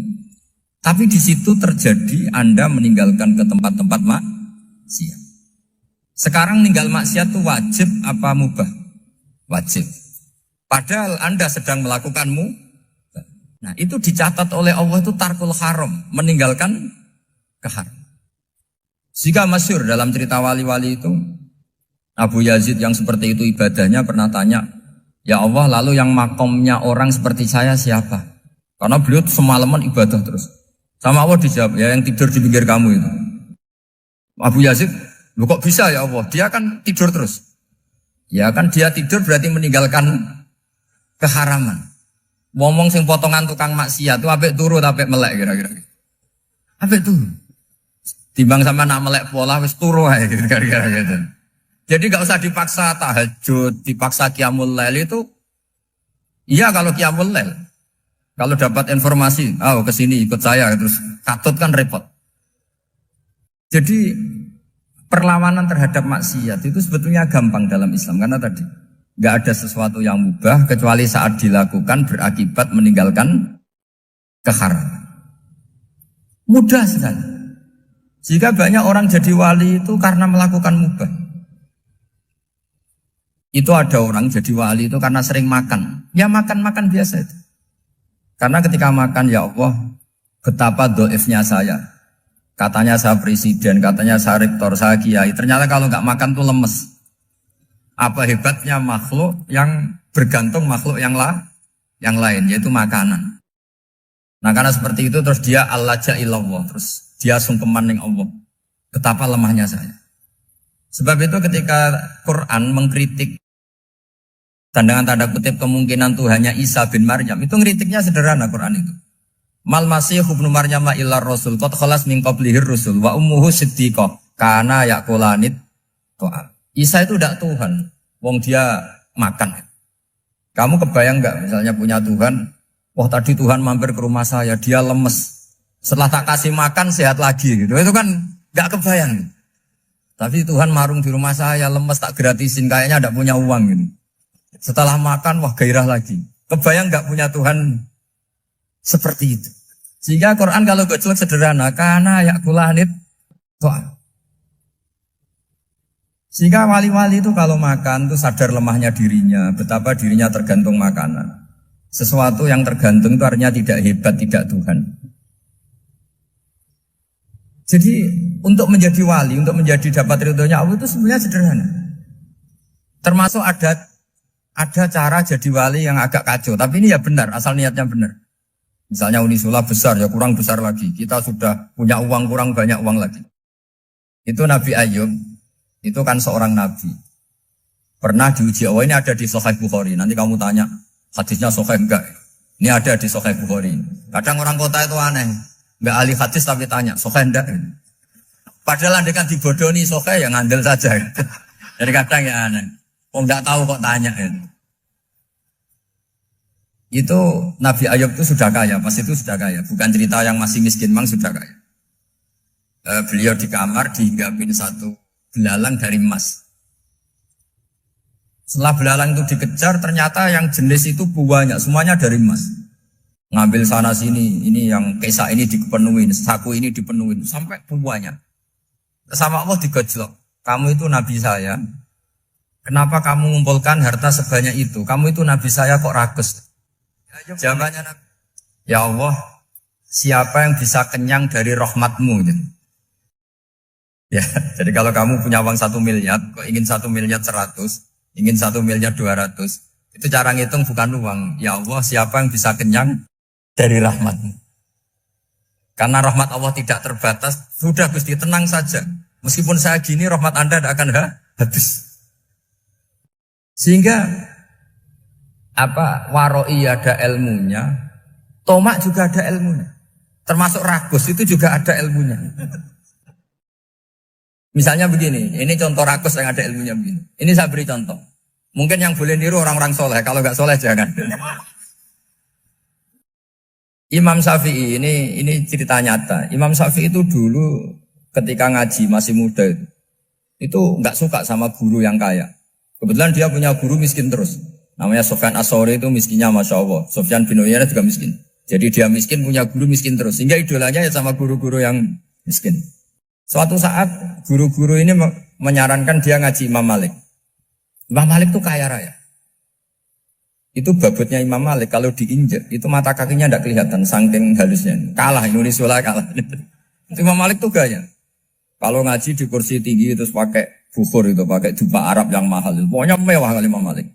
Tapi di situ terjadi Anda meninggalkan ke tempat-tempat maksiat. Sekarang ninggal maksiat itu wajib apa mubah? Wajib. Padahal Anda sedang melakukanmu. Nah itu dicatat oleh Allah itu tarkul haram, meninggalkan keharam. Jika masyhur dalam cerita wali-wali itu, Abu Yazid yang seperti itu ibadahnya pernah tanya, ya Allah lalu yang makomnya orang seperti saya siapa? Karena beliau semalaman ibadah terus. Sama Allah dijawab, ya yang tidur di pinggir kamu itu. Abu Yazid, lu kok bisa ya Allah? Dia kan tidur terus. Ya kan dia tidur berarti meninggalkan keharaman. Ngomong sing potongan tukang maksiat itu apik turu apik melek kira-kira. Apik turu. Timbang sama nak melek pola wis turu ae kira-kira gitu. Jadi gak usah dipaksa tahajud, dipaksa qiyamul lail itu. Iya kalau qiyamul lail. Kalau dapat informasi, kesini ikut saya terus katut kan repot. Jadi perlawanan terhadap maksiat itu sebetulnya gampang dalam Islam karena tadi nggak ada sesuatu yang mubah kecuali saat dilakukan berakibat meninggalkan keharaman. Mudah sekali. Jika banyak orang jadi wali itu karena melakukan mubah. Itu ada orang jadi wali itu karena sering makan. Ya makan-makan biasa itu. Karena ketika makan, ya Allah, betapa doifnya saya. Katanya saya presiden, katanya saya rektor, saya kiai. Ternyata kalau nggak makan tuh lemes. Apa hebatnya makhluk yang bergantung makhluk yang lain, yaitu makanan. Nah karena seperti itu terus dia al-laja ilallah, terus dia sungkeman ning Allah. Betapa lemahnya saya. Sebab itu ketika Quran mengkritik dan dengan tanda kutip kemungkinan Tuhannya Isa bin Maryam, itu ngeritiknya sederhana Quran itu. Mal masih ibnu Maryam illa rasul qad khalas min qablihir rusul wa ummuhu siddiqah kana yaqulanit ta'am. Isa itu tidak Tuhan, wong dia makan. Kamu kebayang enggak misalnya punya Tuhan, wah tadi Tuhan mampir ke rumah saya, dia lemes. Setelah tak kasih makan sehat lagi gitu. Itu kan enggak kebayang. Tapi Tuhan marung di rumah saya, lemes tak gratisin, kayaknya enggak punya uang gitu. Setelah makan wah gairah lagi. Kebayang enggak punya Tuhan seperti itu. Sehingga Quran kalau gojlok sederhana, karena yakulanit to'am. Sehingga wali-wali itu kalau makan itu sadar lemahnya dirinya, betapa dirinya tergantung makanan. Sesuatu yang tergantung itu artinya tidak hebat, tidak Tuhan. Jadi untuk menjadi wali, untuk menjadi dapat ridhonya Allah itu sebenarnya sederhana. Termasuk ada cara jadi wali yang agak kacau, tapi ini ya benar, asal niatnya benar. Misalnya Unisula besar, ya kurang besar lagi. Kita sudah punya uang, kurang banyak uang lagi. Itu Nabi Ayub, itu kan seorang nabi. Pernah diuji, oh ini ada di Sahih Bukhari. Nanti kamu tanya, hadisnya Sahih enggak? Ini ada di Sahih Bukhari. Kadang orang kota itu aneh. Enggak ahli hadis tapi tanya, Sahih enggak? Padahal anda kan dibodohi Sahih, ya ngandel saja. Jadi kadang ya aneh. Oh enggak tahu kok tanya. Itu Nabi Ayub itu sudah kaya, pas itu sudah kaya. Bukan cerita yang masih miskin, memang sudah kaya. Beliau di kamar dihinggapin satu belalang dari emas. Setelah belalang itu dikejar, ternyata yang jenis itu banyak, semuanya dari emas. Ngambil sana sini, ini yang kesa ini dipenuhin, saku ini dipenuhin, sampai banyak. Sama Allah digojlok. Kamu itu Nabi saya. Kenapa kamu mengumpulkan harta sebanyak itu? Kamu itu Nabi saya kok rakus? Jawabannya, ya Allah, siapa yang bisa kenyang dari rahmatmu? Ya, jadi kalau kamu punya uang 1 miliar, kok ingin 1 miliar 100, ingin 1 miliar 200, itu cara ngitung bukan uang. Ya Allah, siapa yang bisa kenyang dari rahmatmu? Karena rahmat Allah tidak terbatas, sudah Gusti tenang saja. Meskipun saya gini, rahmat Anda tidak akan habis. Sehingga waroi ada ilmunya, tomak juga ada ilmunya. Termasuk ragus itu juga ada ilmunya. Misalnya begini, ini contoh ragus yang ada ilmunya begini. Ini saya beri contoh. Mungkin yang boleh niru orang-orang soleh, kalau nggak soleh jangan. Imam Syafi'i ini cerita nyata. Imam Syafi'i itu dulu ketika ngaji masih muda itu nggak suka sama guru yang kaya. Kebetulan dia punya guru miskin terus. Namanya Sufyan As-Tsauri, itu miskinnya Masya Allah. Sufyan bin Uyainah juga miskin. Jadi dia miskin, punya guru miskin terus. Sehingga idolanya ya sama guru-guru yang miskin. Suatu saat guru-guru ini menyarankan dia ngaji Imam Malik. Imam Malik itu kaya raya. Itu babutnya Imam Malik kalau diinjek, itu mata kakinya tidak kelihatan, saking halusnya. Kalah, Indonesia kalah. Itu Imam Malik tuh gaya. Kalau ngaji di kursi tinggi terus pakai bukhur itu, pakai jubah Arab yang mahal. Pokoknya mewah kali Imam Malik.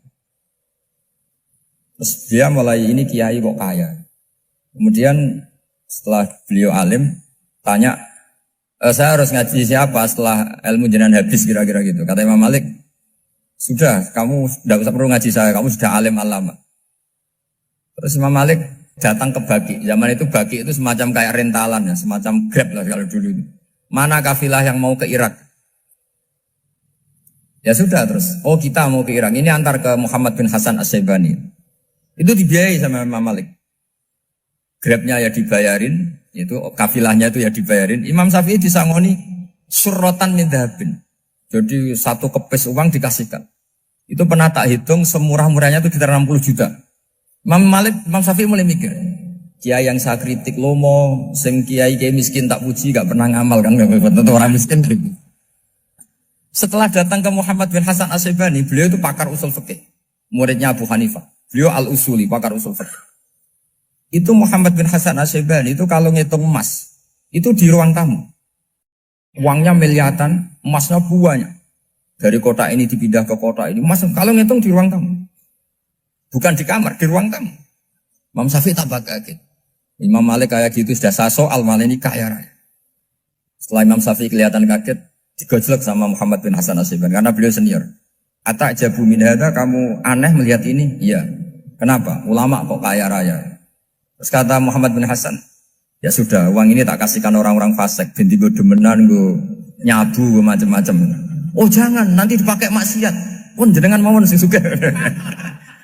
Terus dia mulai ini kiai kok kaya. Kemudian setelah beliau alim, tanya, saya harus ngaji siapa setelah ilmu jenengan habis kira-kira gitu. Kata Imam Malik, sudah, kamu tidak usah perlu ngaji saya, kamu sudah alim alama. Terus Imam Malik datang ke Baki. Zaman itu Baki itu semacam kayak rentalan ya, semacam Grab lah kalau dulu. Mana kafilah yang mau ke Irak? Ya sudah terus, oh kita mau ke Irak. Ini antar ke Muhammad bin Hasan As-Syaibani. Itu dibiayai sama Imam Malik. Grabnya ya dibayarin, itu kafilahnya itu ya dibayarin. Imam Syafi'i disangoni surrotan min dhahabin. Jadi satu kepes uang dikasihkan. Itu pernah tak hitung semurah-murahnya itu sekitar 60 juta. Imam Syafi'i mulai mikir, kiai yang saya kritik lomo, sing kiai miskin tak puji, gak pernah ngamal kan, tentu orang miskin gitu. Setelah datang ke Muhammad bin Hasan As-Syaibani, beliau itu pakar usul fikih, muridnya Abu Hanifah. Beliau al-usuli, pakar usul fikih. Itu Muhammad bin Hasan As-Syaibani itu kalau ngitung emas, itu di ruang tamu. Uangnya miliaran, emasnya banyak. Dari kota ini dipindah ke kota ini. Mas, kalau ngitung di ruang tamu. Bukan di kamar, di ruang tamu. Imam Syafi'i tambah kaget. Imam Malik kayak gitu sudah soal malah ini kaya raya. Setelah Imam Syafi'i kelihatan kaget, digojlok sama Muhammad bin Hasan Asy'ibani karena beliau senior. Atajabu min hadza, kamu aneh melihat ini? Iya. Kenapa? Ulama kok kaya raya. Terus kata Muhammad bin Hasan, ya sudah, uang ini tak kasihkan orang-orang fasik, binti gue demenan, gue nyabu, gue macam-macam. Oh jangan, nanti dipakai maksiat. Pun jenengan mawon sing sugih.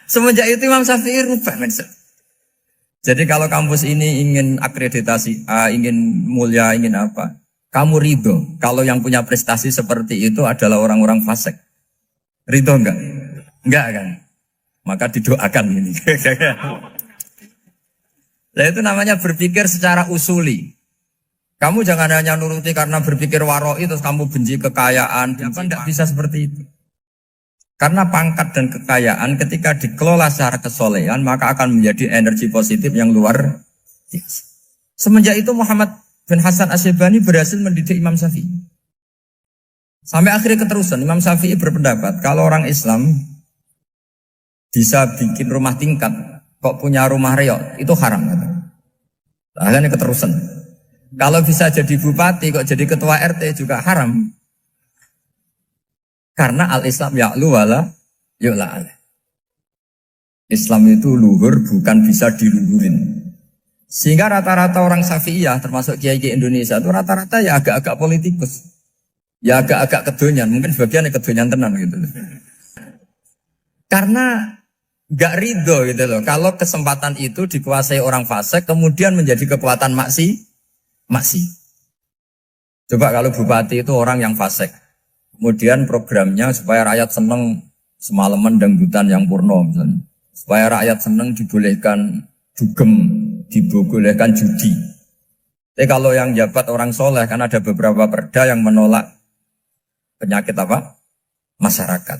Semenjak itu Imam Syafi'i rubah mindset. Jadi kalau kampus ini ingin akreditasi A, ingin mulia, ingin apa, kamu ridho kalau yang punya prestasi seperti itu adalah orang-orang fasik. Ridho enggak? Enggak kan? Maka didoakan ini. Nah itu namanya berpikir secara usuli. Kamu jangan hanya nuruti karena berpikir waroi terus kamu benci kekayaan. Apa enggak bisa seperti itu? Karena pangkat dan kekayaan ketika dikelola secara kesolehan maka akan menjadi energi positif yang luar biasa. Semenjak itu Muhammad bin Hasan Asy'ibani berhasil mendidik Imam Syafi'i. Sampai akhirnya keterusan Imam Syafi'i berpendapat kalau orang Islam bisa bikin rumah tingkat kok punya rumah reok itu haram. Akhirnya keterusan. Kalau bisa jadi bupati kok jadi ketua RT juga haram. Karena al-Islam ya'lu wala yu'la alaih. Islam itu luhur bukan bisa diluhurin. Sehingga rata-rata orang Syafi'iyah termasuk kiai-kiai Indonesia itu rata-rata ya agak-agak politikus. Ya agak-agak kedonyan, mungkin sebagian kedonyan tenan gitu. Karena gak ridho gitu loh. Kalau kesempatan itu dikuasai orang fasik kemudian menjadi kekuatan maksi. Coba kalau bupati itu orang yang fasik. Kemudian programnya supaya rakyat seneng semalaman dangdutan yang purno misalnya. Supaya rakyat seneng dibolehkan dugem, dibolehkan judi. Tapi kalau yang jabat orang soleh kan ada beberapa perda yang menolak penyakit apa? Masyarakat.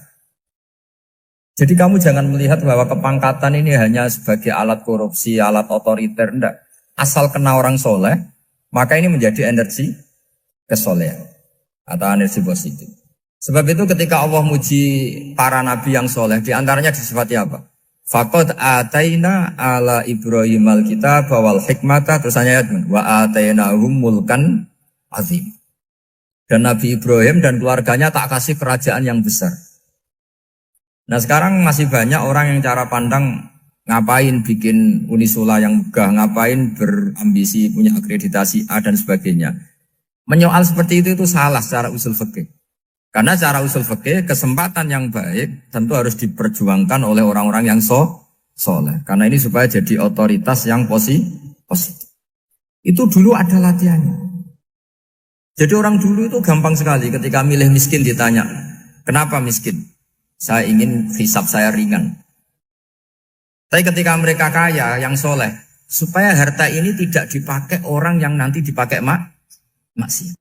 Jadi kamu jangan melihat bahwa kepangkatan ini hanya sebagai alat korupsi, alat otoriter. Enggak. Asal kena orang soleh, maka ini menjadi energi kesolehan atau energi positif. Sebab itu ketika Allah muji para nabi yang soleh, diantaranya disifati apa? Faqad ataina ala Ibrahim al-kitab wal hikmata, terus ayat wa atainahum mulkan azim. Dan Nabi Ibrahim dan keluarganya tak kasih kerajaan yang besar. Nah sekarang masih banyak orang yang cara pandang ngapain bikin unisula yang megah, ngapain berambisi punya akreditasi A dan sebagainya. Menyoal seperti itu salah secara usul fikih. Karena secara usul fikih kesempatan yang baik tentu harus diperjuangkan oleh orang-orang yang soleh. Karena ini supaya jadi otoritas yang positif. Itu dulu ada latihannya. Jadi orang dulu itu gampang sekali ketika milih miskin ditanya, kenapa miskin? Saya ingin hisab saya ringan. Tapi ketika mereka kaya, yang soleh, supaya harta ini tidak dipakai orang yang nanti dipakai maksiat.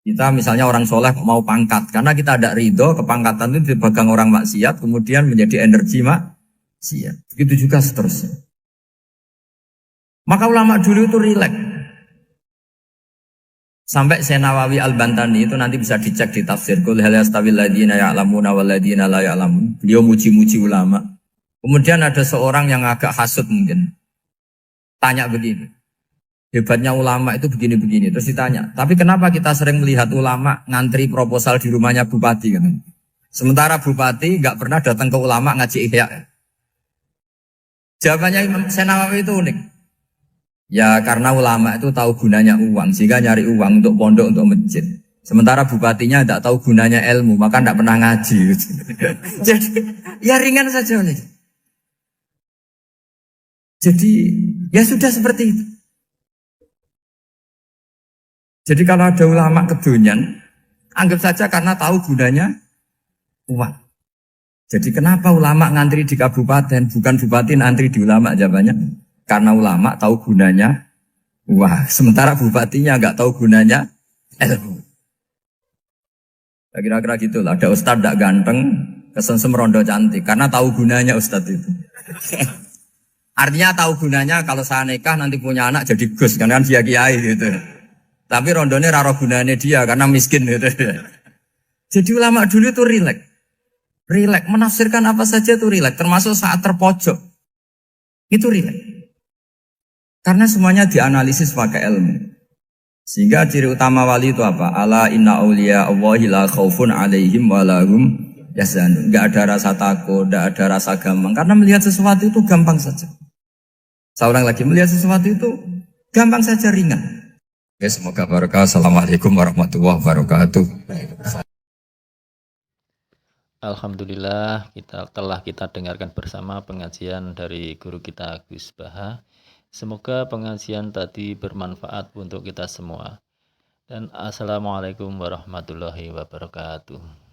Kita misalnya orang soleh mau pangkat, karena kita ada ridho, kepangkatan itu dipegang orang maksiat, kemudian menjadi energi maksiat. Begitu juga seterusnya. Maka ulama dulu itu rileks. Sampai Senawawi Al-Bantani itu nanti bisa dicek di tafsir. Qul hal yastawil ladzina ya'lamuna wal ladzina la ya'lamun. Beliau muji-muji ulama. Kemudian ada seorang yang agak hasut mungkin. Tanya begini. Hebatnya ulama itu begini-begini. Terus ditanya, tapi kenapa kita sering melihat ulama ngantri proposal di rumahnya bupati? Kan? Sementara bupati nggak pernah datang ke ulama ngaji ihya. Jawabannya Imam Senawawi itu unik. Ya karena ulama itu tahu gunanya uang, sehingga nyari uang untuk pondok, untuk masjid. Sementara bupatinya tidak tahu gunanya ilmu, maka tidak pernah ngaji. Jadi ya ringan saja. Jadi ya sudah seperti itu. Jadi kalau ada ulama kedonyan, anggap saja karena tahu gunanya uang. Jadi kenapa ulama ngantri di kabupaten, bukan bupati ngantri di ulama? Jawabannya karena ulama tahu gunanya uang. Sementara bupatinya nggak tahu gunanya ilmu. Kira-kira gitu lah. Ada ustadz tidak ganteng, kesensem rondo cantik, karena tahu gunanya ustadz itu. Artinya tahu gunanya kalau saya nikah nanti punya anak jadi gus, kan dia kiai gitu. Tapi rondone raro gunanya dia karena miskin gitu. Jadi ulama dulu itu rileks. Rileks menafsirkan apa saja itu rileks, termasuk saat terpojok. Itu rileks. Karena semuanya dianalisis pakai ilmu. Sehingga ciri utama wali itu apa? Ala inna awliya Allahi la khaufun alaihim walahum yahzanun. Enggak ada rasa takut, enggak ada rasa gampang. Karena melihat sesuatu itu gampang saja. Saya ulang lagi, melihat sesuatu itu gampang saja, ringan. Oke, semoga barokah. Assalamualaikum warahmatullahi wabarakatuh. Alhamdulillah kita dengarkan bersama pengajian dari guru kita Gus Baha. Semoga pengajian tadi bermanfaat untuk kita semua. Dan assalamualaikum warahmatullahi wabarakatuh.